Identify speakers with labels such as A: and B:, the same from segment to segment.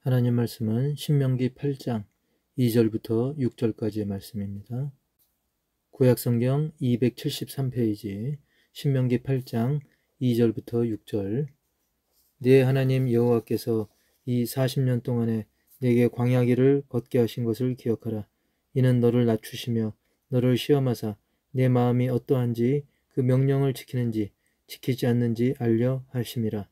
A: 하나님 말씀은 신명기 8장 2절부터 6절까지의 말씀입니다. 구약성경 273페이지 신명기 8장 2절부터 6절. 네 하나님 여호와께서 이 40년 동안에 내게 광야길을 걷게 하신 것을 기억하라. 이는 너를 낮추시며 너를 시험하사 내 마음이 어떠한지 그 명령을 지키는지 지키지 않는지 알려 하심이라.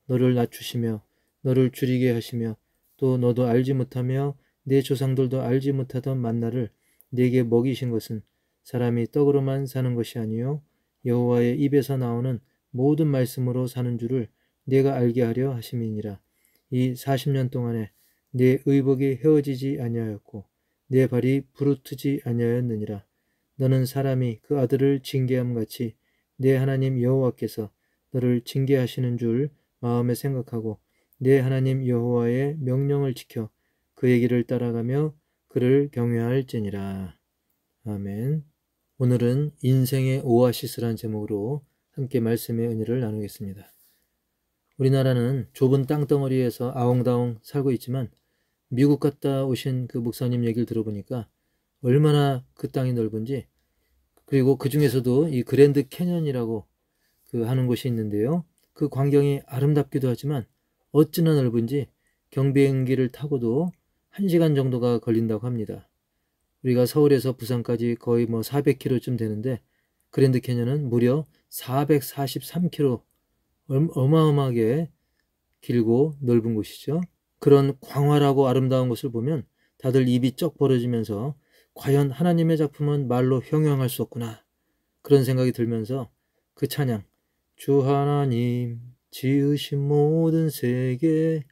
A: 너를 낮추시며 너를 줄이게 하시며 또 너도 알지 못하며 내 조상들도 알지 못하던 만나를 네게 먹이신 것은 사람이 떡으로만 사는 것이 아니요 여호와의 입에서 나오는 모든 말씀으로 사는 줄을 네가 알게 하려 하심이니라. 이 40년 동안에 내 의복이 헤어지지 아니하였고 내 발이 부르트지 아니하였느니라. 너는 사람이 그 아들을 징계함 같이 내 하나님 여호와께서 너를 징계하시는 줄 마음에 생각하고 내 하나님 여호와의 명령을 지켜 그의 길을 따라가며 그를 경외할지니라. 아멘. 오늘은 인생의 오아시스란 제목으로 함께 말씀의 은혜를 나누겠습니다. 우리나라는 좁은 땅덩어리에서 아웅다웅 살고 있지만 미국 갔다 오신 그 목사님 얘기를 들어보니까 얼마나 그 땅이 넓은지, 그리고 그 중에서도 이 그랜드 캐년이라고 하는 곳이 있는데요. 그 광경이 아름답기도 하지만 어찌나 넓은지 경비행기를 타고도 1시간 정도가 걸린다고 합니다. 우리가 서울에서 부산까지 거의 400km쯤 되는데 그랜드 캐년은 무려 443km, 어마어마하게 길고 넓은 곳이죠. 그런 광활하고 아름다운 것을 보면 다들 입이 쩍 벌어지면서 과연 하나님의 작품은 말로 형용할 수 없구나, 그런 생각이 들면서 그 찬양, 주 하나님 지으신 모든 세계,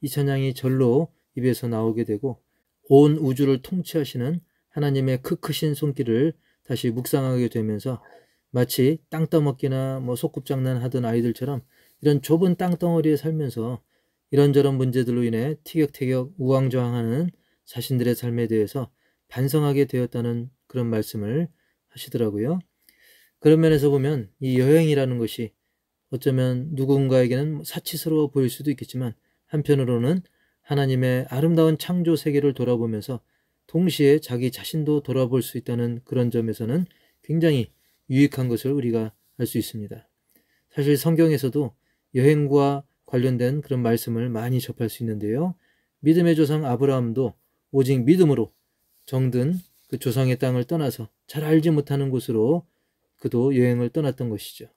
A: 이 찬양이 절로 입에서 나오게 되고 온 우주를 통치하시는 하나님의 크신 손길을 다시 묵상하게 되면서 마치 땅따먹기나 소꿉장난 하던 아이들처럼 이런 좁은 땅덩어리에 살면서 이런저런 문제들로 인해 티격태격 우왕좌왕하는 자신들의 삶에 대해서 반성하게 되었다는 그런 말씀을 하시더라고요. 그런 면에서 보면 이 여행이라는 것이 어쩌면 누군가에게는 사치스러워 보일 수도 있겠지만 한편으로는 하나님의 아름다운 창조 세계를 돌아보면서 동시에 자기 자신도 돌아볼 수 있다는 그런 점에서는 굉장히 유익한 것을 우리가 알 수 있습니다. 사실 성경에서도 여행과 관련된 그런 말씀을 많이 접할 수 있는데요. 믿음의 조상 아브라함도 오직 믿음으로 정든 그 조상의 땅을 떠나서 잘 알지 못하는 곳으로 그도 여행을 떠났던 것이죠.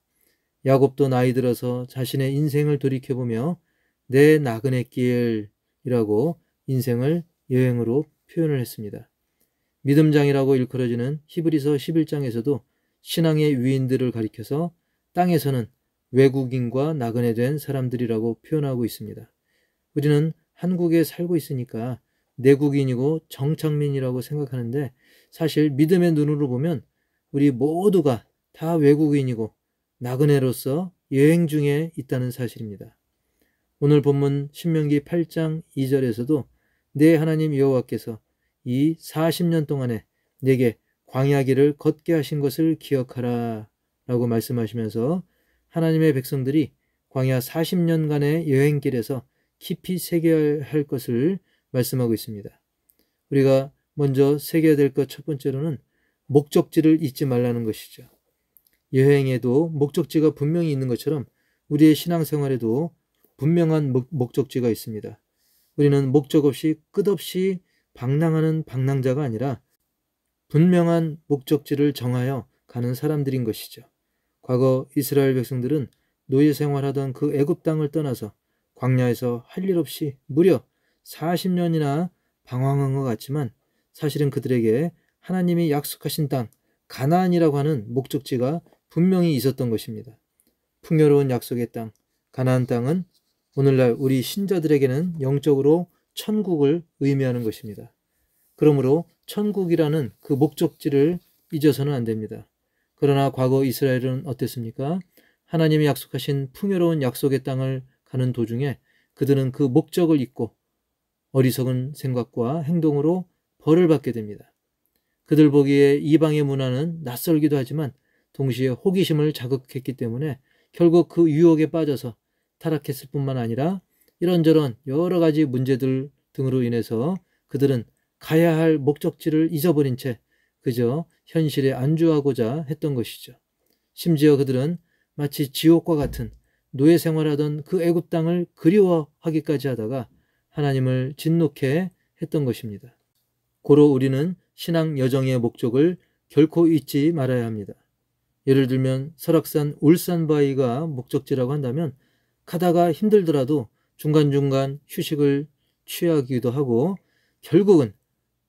A: 야곱도 나이 들어서 자신의 인생을 돌이켜보며 내 나그네 길이라고 인생을 여행으로 표현을 했습니다. 믿음장이라고 일컬어지는 히브리서 11장에서도 신앙의 위인들을 가리켜서 땅에서는 외국인과 나그네 된 사람들이라고 표현하고 있습니다. 우리는 한국에 살고 있으니까 내국인이고 정착민이라고 생각하는데 사실 믿음의 눈으로 보면 우리 모두가 다 외국인이고 나그네로서 여행 중에 있다는 사실입니다. 오늘 본문 신명기 8장 2절에서도 내 하나님 여호와께서 이 40년 동안에 내게 광야길을 걷게 하신 것을 기억하라 라고 말씀하시면서 하나님의 백성들이 광야 40년간의 여행길에서 깊이 새겨야 할 것을 말씀하고 있습니다. 우리가 먼저 새겨야 될 것 첫 번째로는 목적지를 잊지 말라는 것이죠. 여행에도 목적지가 분명히 있는 것처럼 우리의 신앙생활에도 분명한 목적지가 있습니다. 우리는 목적 없이 끝없이 방랑하는 방랑자가 아니라 분명한 목적지를 정하여 가는 사람들인 것이죠. 과거 이스라엘 백성들은 노예 생활하던 그 애굽 땅을 떠나서 광야에서 할 일 없이 무려 40년이나 방황한 것 같지만 사실은 그들에게 하나님이 약속하신 땅 가나안이라고 하는 목적지가 분명히 있었던 것입니다. 풍요로운 약속의 땅 가나안 땅은 오늘날 우리 신자들에게는 영적으로 천국을 의미하는 것입니다. 그러므로 천국이라는 그 목적지를 잊어서는 안 됩니다. 그러나 과거 이스라엘은 어땠습니까? 하나님이 약속하신 풍요로운 약속의 땅을 가는 도중에 그들은 그 목적을 잊고 어리석은 생각과 행동으로 벌을 받게 됩니다. 그들 보기에 이방의 문화는 낯설기도 하지만 동시에 호기심을 자극했기 때문에 결국 그 유혹에 빠져서 타락했을 뿐만 아니라 이런저런 여러 가지 문제들 등으로 인해서 그들은 가야 할 목적지를 잊어버린 채 그저 현실에 안주하고자 했던 것이죠. 심지어 그들은 마치 지옥과 같은 노예 생활하던 그 애굽 땅을 그리워하기까지 하다가 하나님을 진노케 했던 것입니다. 고로 우리는 신앙 여정의 목적을 결코 잊지 말아야 합니다. 예를 들면 설악산 울산바위가 목적지라고 한다면 가다가 힘들더라도 중간중간 휴식을 취하기도 하고 결국은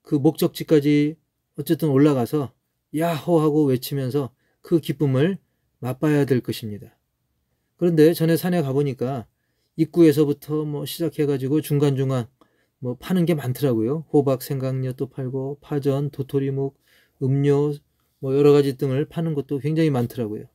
A: 그 목적지까지 어쨌든 올라가서 야호 하고 외치면서 그 기쁨을 맛봐야 될 것입니다. 그런데 전에 산에 가보니까 입구에서부터 시작해가지고 중간중간 파는 게 많더라고요. 호박, 생강젓도 팔고 파전, 도토리묵, 음료 여러 가지 등을 파는 것도 굉장히 많더라고요.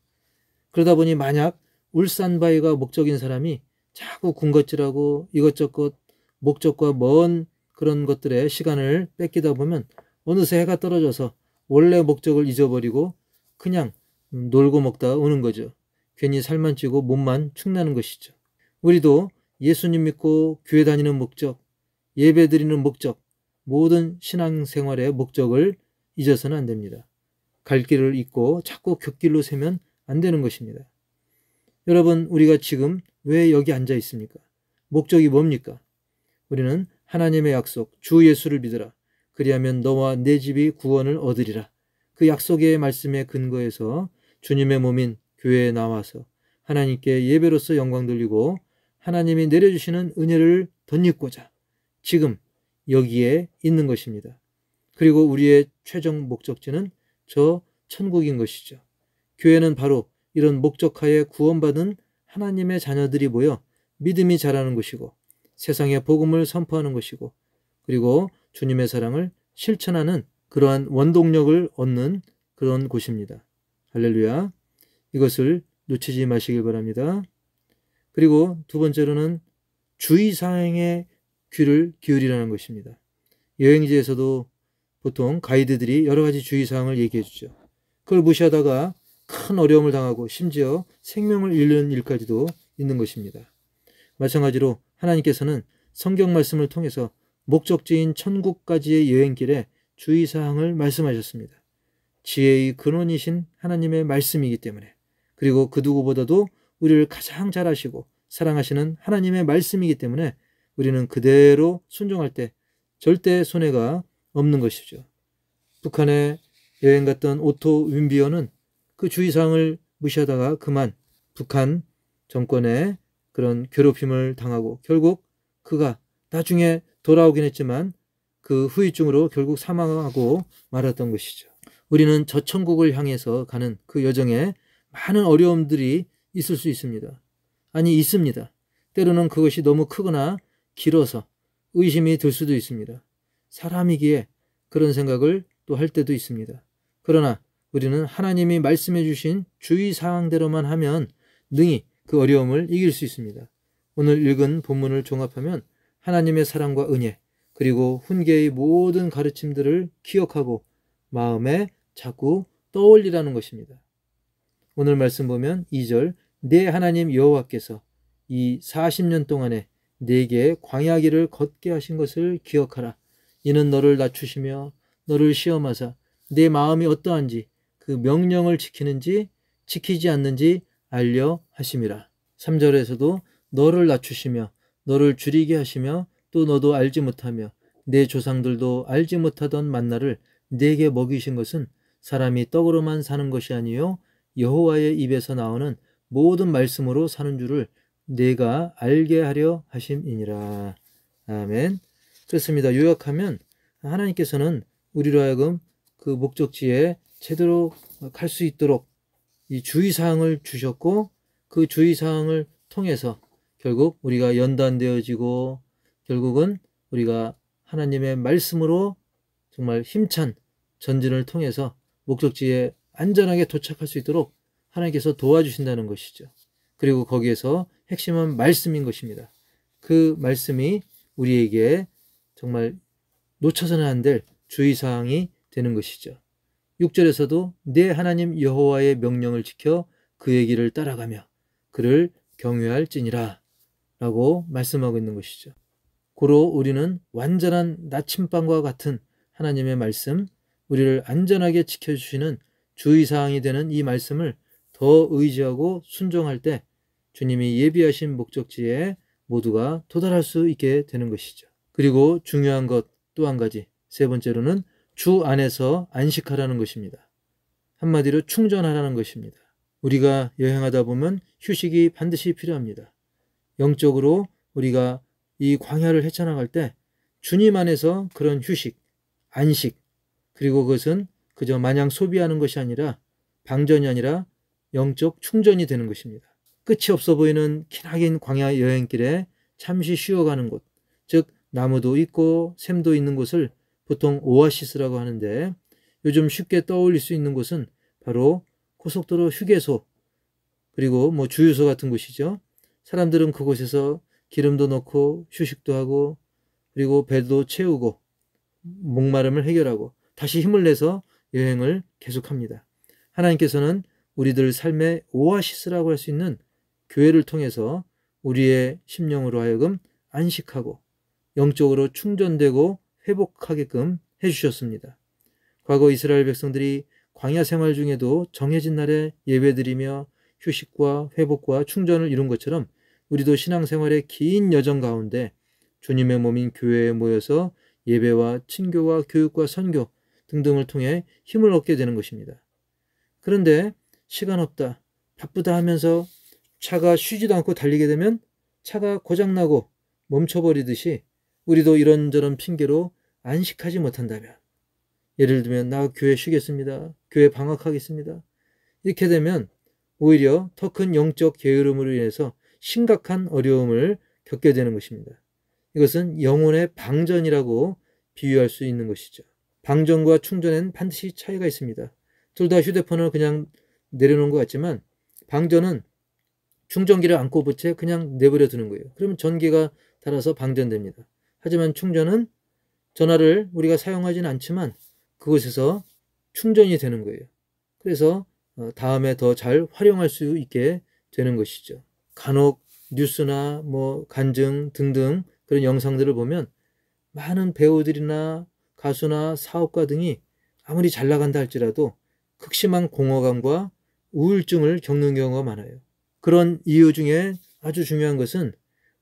A: 그러다 보니 만약 울산바위가 목적인 사람이 자꾸 군것질하고 이것저것 목적과 먼 그런 것들에 시간을 뺏기다 보면 어느새 해가 떨어져서 원래 목적을 잊어버리고 그냥 놀고 먹다 오는 거죠. 괜히 살만 찌고 몸만 축나는 것이죠. 우리도 예수님 믿고 교회 다니는 목적, 예배 드리는 목적, 모든 신앙생활의 목적을 잊어서는 안 됩니다. 갈 길을 잊고 자꾸 곁길로 새면 안 되는 것입니다. 여러분, 우리가 지금 왜 여기 앉아 있습니까? 목적이 뭡니까? 우리는 하나님의 약속, 주 예수를 믿으라. 그리하면 너와 내 집이 구원을 얻으리라. 그 약속의 말씀에 근거해서 주님의 몸인 교회에 나와서 하나님께 예배로서 영광 돌리고 하나님이 내려주시는 은혜를 덧입고자 지금 여기에 있는 것입니다. 그리고 우리의 최종 목적지는 저 천국인 것이죠. 교회는 바로 이런 목적하에 구원받은 하나님의 자녀들이 모여 믿음이 자라는 곳이고 세상에 복음을 선포하는 것이고 그리고 주님의 사랑을 실천하는 그러한 원동력을 얻는 그런 곳입니다. 할렐루야. 이것을 놓치지 마시길 바랍니다. 그리고 두 번째로는 주의사항에 귀를 기울이라는 것입니다. 여행지에서도 보통 가이드들이 여러 가지 주의사항을 얘기해 주죠. 그걸 무시하다가 큰 어려움을 당하고 심지어 생명을 잃는 일까지도 있는 것입니다. 마찬가지로 하나님께서는 성경 말씀을 통해서 목적지인 천국까지의 여행길에 주의사항을 말씀하셨습니다. 지혜의 근원이신 하나님의 말씀이기 때문에 그리고 그 누구보다도 우리를 가장 잘 아시고 사랑하시는 하나님의 말씀이기 때문에 우리는 그대로 순종할 때 절대 손해가 없는 것이죠. 북한에 여행 갔던 오토 윈비어는 그 주의사항을 무시하다가 그만 북한 정권의 그런 괴롭힘을 당하고 결국 그가 나중에 돌아오긴 했지만 그 후유증으로 결국 사망하고 말았던 것이죠. 우리는 저 천국을 향해서 가는 그 여정에 많은 어려움들이 있을 수 있습니다. 아니, 있습니다. 때로는 그것이 너무 크거나 길어서 의심이 들 수도 있습니다. 사람이기에 그런 생각을 또 할 때도 있습니다. 그러나 우리는 하나님이 말씀해 주신 주의사항대로만 하면 능히 그 어려움을 이길 수 있습니다. 오늘 읽은 본문을 종합하면 하나님의 사랑과 은혜 그리고 훈계의 모든 가르침들을 기억하고 마음에 자꾸 떠올리라는 것입니다. 오늘 말씀 보면 2절 내 하나님 여호와께서 이 40년 동안에 내게 광야길을 걷게 하신 것을 기억하라. 이는 너를 낮추시며 너를 시험하사 내 마음이 어떠한지 그 명령을 지키는지 지키지 않는지 알려 하심이라. 3절에서도 너를 낮추시며 너를 줄이게 하시며 또 너도 알지 못하며 내 조상들도 알지 못하던 만나를 내게 먹이신 것은 사람이 떡으로만 사는 것이 아니요 여호와의 입에서 나오는 모든 말씀으로 사는 줄을 내가 알게 하려 하심이니라. 아멘. 그렇습니다. 요약하면 하나님께서는 우리로 하여금 그 목적지에 제대로 갈 수 있도록 이 주의사항을 주셨고 그 주의사항을 통해서 결국 우리가 연단되어지고 결국은 우리가 하나님의 말씀으로 정말 힘찬 전진을 통해서 목적지에 안전하게 도착할 수 있도록 하나님께서 도와주신다는 것이죠. 그리고 거기에서 핵심은 말씀인 것입니다. 그 말씀이 우리에게 정말 놓쳐서는 안 될 주의사항이 되는 것이죠. 6절에서도 내 하나님 여호와의 명령을 지켜 그의 길을 따라가며 그를 경외할지니라 라고 말씀하고 있는 것이죠. 고로 우리는 완전한 나침반과 같은 하나님의 말씀, 우리를 안전하게 지켜주시는 주의사항이 되는 이 말씀을 더 의지하고 순종할 때 주님이 예비하신 목적지에 모두가 도달할 수 있게 되는 것이죠. 그리고 중요한 것 또 한 가지, 세 번째로는 주 안에서 안식하라는 것입니다. 한마디로 충전하라는 것입니다. 우리가 여행하다 보면 휴식이 반드시 필요합니다. 영적으로 우리가 이 광야를 헤쳐나갈 때 주님 안에서 그런 휴식, 안식, 그리고 그것은 그저 마냥 소비하는 것이 아니라 방전이 아니라 영적 충전이 되는 것입니다. 끝이 없어 보이는 기나긴 광야 여행길에 잠시 쉬어가는 곳, 즉 나무도 있고 샘도 있는 곳을 보통 오아시스라고 하는데, 요즘 쉽게 떠올릴 수 있는 곳은 바로 고속도로 휴게소, 그리고 주유소 같은 곳이죠. 사람들은 그곳에서 기름도 넣고 휴식도 하고, 그리고 배도 채우고 목마름을 해결하고 다시 힘을 내서 여행을 계속합니다. 하나님께서는 우리들 삶의 오아시스라고 할 수 있는 교회를 통해서 우리의 심령으로 하여금 안식하고 영적으로 충전되고 회복하게끔 해주셨습니다. 과거 이스라엘 백성들이 광야 생활 중에도 정해진 날에 예배드리며 휴식과 회복과 충전을 이룬 것처럼 우리도 신앙생활의 긴 여정 가운데 주님의 몸인 교회에 모여서 예배와 친교와 교육과 선교 등등을 통해 힘을 얻게 되는 것입니다. 그런데 시간 없다, 바쁘다 하면서 차가 쉬지도 않고 달리게 되면 차가 고장나고 멈춰버리듯이 우리도 이런저런 핑계로 안식하지 못한다면, 예를 들면 나 교회 쉬겠습니다, 교회 방학하겠습니다, 이렇게 되면 오히려 더 큰 영적 게으름으로 인해서 심각한 어려움을 겪게 되는 것입니다. 이것은 영혼의 방전이라고 비유할 수 있는 것이죠. 방전과 충전에는 반드시 차이가 있습니다. 둘 다 휴대폰을 그냥 내려놓은 것 같지만 방전은 충전기를 안 꼽은 채 그냥 내버려 두는 거예요. 그러면 전기가 닳아서 방전됩니다. 하지만 충전은 전화를 우리가 사용하지는 않지만 그곳에서 충전이 되는 거예요. 그래서 다음에 더 잘 활용할 수 있게 되는 것이죠. 간혹 뉴스나 간증 등등 그런 영상들을 보면 많은 배우들이나 가수나 사업가 등이 아무리 잘 나간다 할지라도 극심한 공허감과 우울증을 겪는 경우가 많아요. 그런 이유 중에 아주 중요한 것은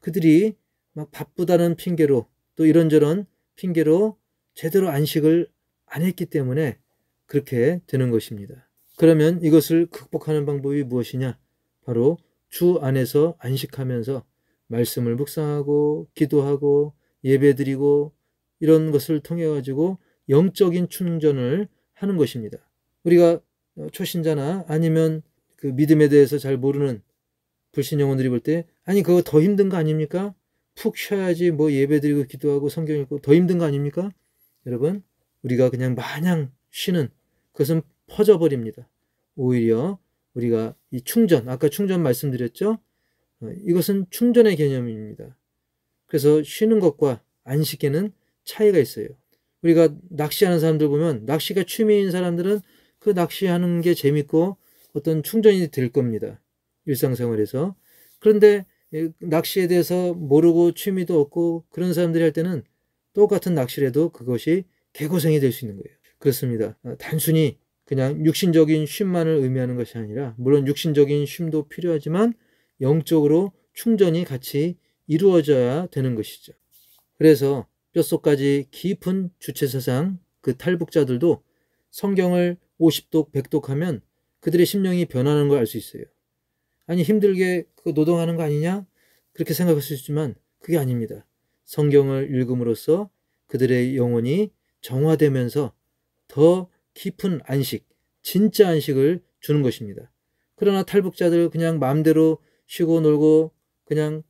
A: 그들이 막 바쁘다는 핑계로 또 이런저런 핑계로 제대로 안식을 안 했기 때문에 그렇게 되는 것입니다. 그러면 이것을 극복하는 방법이 무엇이냐? 바로 주 안에서 안식하면서 말씀을 묵상하고 기도하고 예배드리고 이런 것을 통해 가지고 영적인 충전을 하는 것입니다. 우리가 초신자나 아니면 그 믿음에 대해서 잘 모르는 불신 영혼들이 볼 때, 아니 그거 더 힘든 거 아닙니까? 푹 쉬어야지 예배드리고 기도하고 성경 읽고 더 힘든 거 아닙니까? 여러분, 우리가 그냥 마냥 쉬는 그것은 퍼져버립니다. 오히려 우리가 이 충전, 아까 충전 말씀드렸죠? 이것은 충전의 개념입니다. 그래서 쉬는 것과 안식에는 차이가 있어요. 우리가 낚시하는 사람들 보면 낚시가 취미인 사람들은 그 낚시하는 게 재밌고 어떤 충전이 될 겁니다. 일상생활에서. 그런데 낚시에 대해서 모르고 취미도 없고 그런 사람들이 할 때는 똑같은 낚시를 해도 그것이 개고생이 될 수 있는 거예요. 그렇습니다. 단순히 그냥 육신적인 쉼만을 의미하는 것이 아니라, 물론 육신적인 쉼도 필요하지만 영적으로 충전이 같이 이루어져야 되는 것이죠. 그래서 뼛속까지 깊은 주체사상 그 탈북자들도 성경을 50독 100독하면 그들의 심령이 변하는 걸 알 수 있어요. 아니 힘들게 노동하는 거 아니냐? 그렇게 생각할 수 있지만 그게 아닙니다. 성경을 읽음으로써 그들의 영혼이 정화되면서 더 깊은 안식, 진짜 안식을 주는 것입니다. 그러나 탈북자들 그냥 마음대로 쉬고 놀고 그냥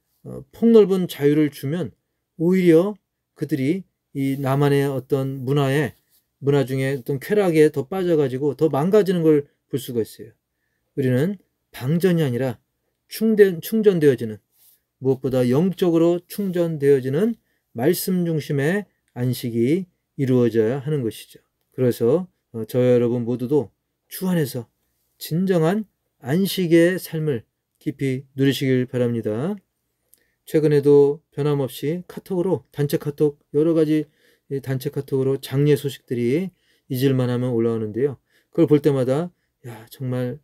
A: 폭넓은 자유를 주면 오히려 그들이 이 남한의 어떤 문화 중에 어떤 쾌락에 더 빠져가지고 더 망가지는 걸 볼 수가 있어요. 우리는 방전이 아니라 충전되어지는, 무엇보다 영적으로 충전되어지는 말씀 중심의 안식이 이루어져야 하는 것이죠. 그래서 저와 여러분 모두도 주 안에서 진정한 안식의 삶을 깊이 누리시길 바랍니다. 최근에도 변함없이 카톡으로, 단체 카톡, 여러 가지 단체 카톡으로 장례 소식들이 잊을만 하면 올라오는데요. 그걸 볼 때마다 야, 정말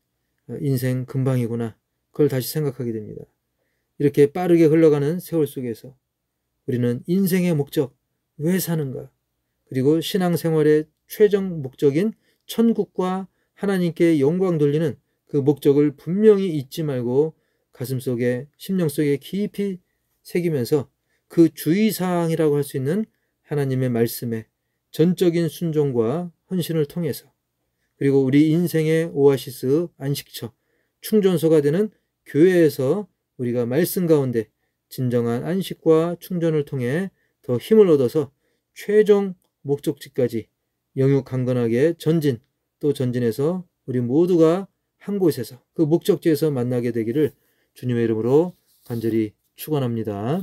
A: 인생 금방이구나. 그걸 다시 생각하게 됩니다. 이렇게 빠르게 흘러가는 세월 속에서 우리는 인생의 목적, 왜 사는가? 그리고 신앙생활의 최종 목적인 천국과 하나님께 영광 돌리는 그 목적을 분명히 잊지 말고 가슴속에, 심령 속에 깊이 새기면서 그 주의사항이라고 할 수 있는 하나님의 말씀에 전적인 순종과 헌신을 통해서, 그리고 우리 인생의 오아시스, 안식처, 충전소가 되는 교회에서 우리가 말씀 가운데 진정한 안식과 충전을 통해 더 힘을 얻어서 최종 목적지까지 영육강건하게 전진, 또 전진해서 우리 모두가 한 곳에서 그 목적지에서 만나게 되기를 주님의 이름으로 간절히 축원합니다.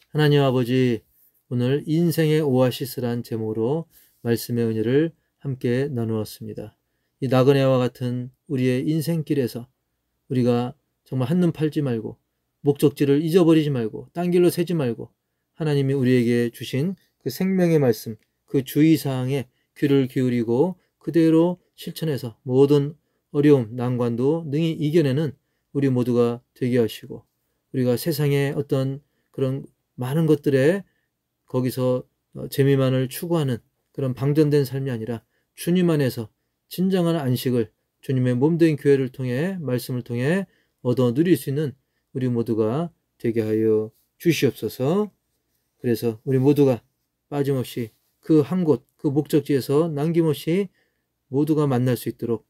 A: 하나님 아버지, 오늘 인생의 오아시스란 제목으로 말씀의 은혜를 함께 나누었습니다. 이 나그네와 같은 우리의 인생길에서 우리가 정말 한눈 팔지 말고 목적지를 잊어버리지 말고 딴 길로 새지 말고 하나님이 우리에게 주신 그 생명의 말씀, 그 주의사항에 귀를 기울이고 그대로 실천해서 모든 어려움, 난관도 능히 이겨내는 우리 모두가 되게 하시고, 우리가 세상의 어떤 그런 많은 것들에 거기서 재미만을 추구하는 그런 방전된 삶이 아니라 주님 안에서 진정한 안식을 주님의 몸된 교회를 통해, 말씀을 통해 얻어 누릴 수 있는 우리 모두가 되게 하여 주시옵소서. 그래서 우리 모두가 빠짐없이 그 한 곳, 그 목적지에서 남김없이 모두가 만날 수 있도록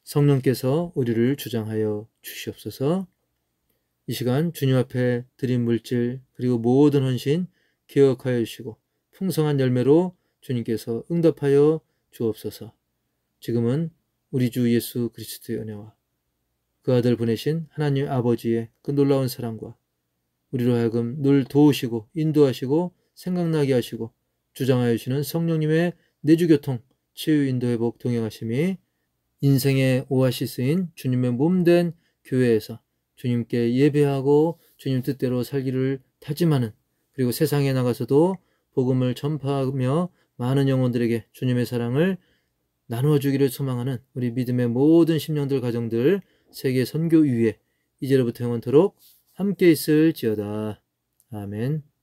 A: 성령께서 우리를 주장하여 주시옵소서. 이 시간 주님 앞에 드린 물질 그리고 모든 헌신 기억하여 주시고 풍성한 열매로 주님께서 응답하여 주옵소서. 지금은 우리 주 예수 그리스도의 은혜와 그 아들 보내신 하나님 아버지의 그 놀라운 사랑과 우리로 하여금 늘 도우시고 인도하시고 생각나게 하시고 주장하여 주시는 성령님의 내주교통, 치유, 인도, 회복, 동행하심이 인생의 오아시스인 주님의 몸된 교회에서 주님께 예배하고 주님 뜻대로 살기를 다짐하는, 그리고 세상에 나가서도 복음을 전파하며 많은 영혼들에게 주님의 사랑을 나누어 주기를 소망하는 우리 믿음의 모든 심령들, 가정들, 세계 선교 위에 이제로부터 영원토록 함께 있을지어다. 아멘.